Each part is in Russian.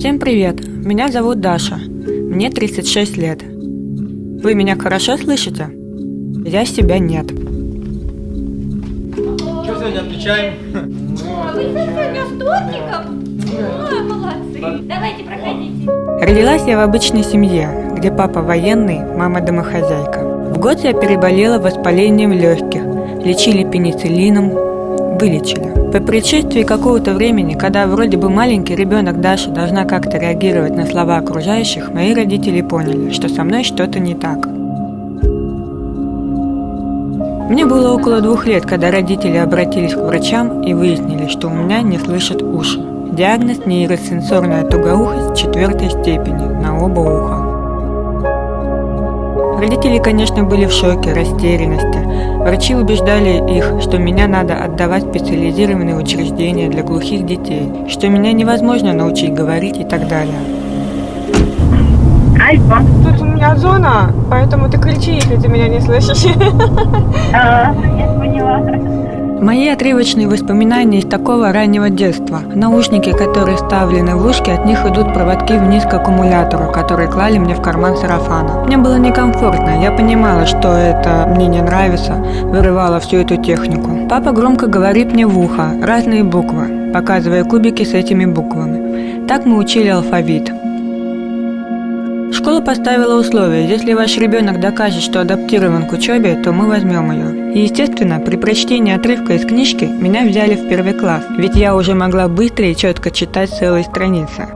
Всем привет, меня зовут Даша, мне 36 лет. Вы меня хорошо слышите? Я себя нет. Что сегодня отмечаем? Вы сегодня с тортиком? Ой, молодцы. Давайте, проходите. Родилась я в обычной семье, где папа военный, мама домохозяйка. В год я переболела воспалением легких, лечили пенициллином, вылечили. По прошествии какого-то времени, когда вроде бы маленький ребенок Даша должна как-то реагировать на слова окружающих, мои родители поняли, что со мной что-то не так. Мне было около 2 лет, когда родители обратились к врачам и выяснили, что у меня не слышат уши. Диагноз – нейросенсорная тугоухость 4 степени на оба уха. Родители, конечно, были в шоке, растерянности. Врачи убеждали их, что меня надо отдавать в специализированные учреждения для глухих детей, что меня невозможно научить говорить и так далее. Тут у меня зона, поэтому ты кричи, если ты меня не слышишь. Я поняла. Мои отрывочные воспоминания из такого раннего детства. Наушники, которые вставлены в ушки, от них идут проводки вниз к аккумулятору, которые клали мне в карман сарафана. Мне было некомфортно, я понимала, что это мне не нравится, вырывала всю эту технику. Папа громко говорит мне в ухо разные буквы, показывая кубики с этими буквами. Так мы учили алфавит. Школа поставила условие: если ваш ребенок докажет, что адаптирован к учебе, то мы возьмем ее. И, естественно, при прочтении отрывка из книжки меня взяли в 1 класс, ведь я уже могла быстро и четко читать целые страницы.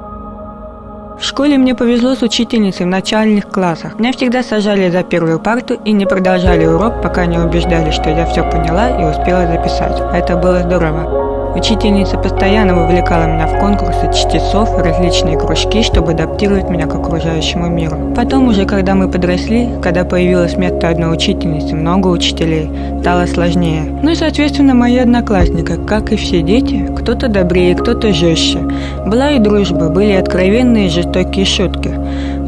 В школе мне повезло с учительницей в начальных классах. Меня всегда сажали за первую парту и не продолжали урок, пока не убеждали, что я все поняла и успела записать. Это было здорово. Учительница постоянно вовлекала меня в конкурсы чтецов и различные кружки, чтобы адаптировать меня к окружающему миру. Потом уже, когда мы подросли, когда появилось вместо одной учительницы много учителей, стало сложнее. Ну и, соответственно, мои одноклассники, как и все дети, кто-то добрее, кто-то жестче. Была и дружба, были откровенные жестокие шутки.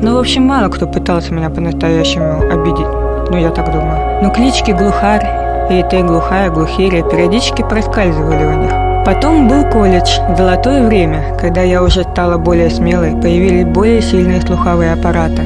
Но, в общем, мало кто пытался меня по-настоящему обидеть. Ну, я так думаю. Но клички Глухарь и ты глухая, глухиря периодически проскальзывали у них. Потом был колледж, золотое время, когда я уже стала более смелой, появились более сильные слуховые аппараты.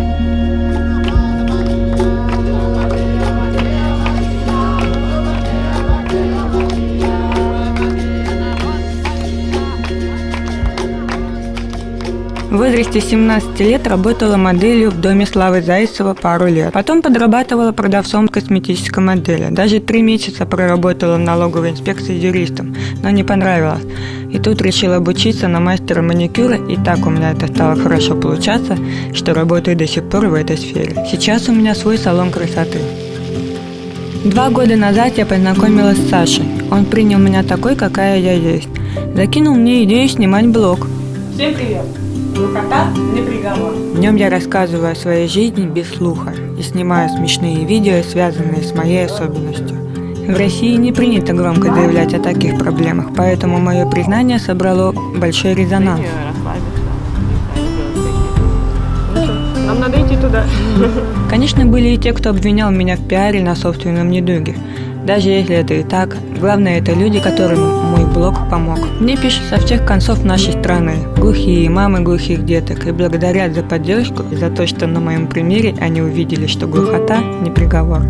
В возрасте 17 лет работала моделью в доме Славы Зайцева пару лет. Потом подрабатывала продавцом косметической модели. Даже 3 месяца проработала в налоговой инспекции юристом, но не понравилось. И тут решила обучиться на мастера маникюра, и так у меня это стало хорошо получаться, что работаю до сих пор в этой сфере. Сейчас у меня свой салон красоты. 2 года назад я познакомилась с Сашей. Он принял меня такой, какая я есть. Закинул мне идею снимать блог. Всем привет. Глухота не приговор. В нем я рассказываю о своей жизни без слуха и снимаю смешные видео, связанные с моей особенностью. В России не принято громко заявлять о таких проблемах, поэтому мое признание собрало большой резонанс. Нам надо идти туда. Конечно, были и те, кто обвинял меня в пиаре на собственном недуге. Даже если это и так, главное, это люди, которым мой блог помог. Мне пишут со всех концов нашей страны, глухие, мамы глухих деток, и благодарят за поддержку и за то, что на моем примере они увидели, что глухота не приговор.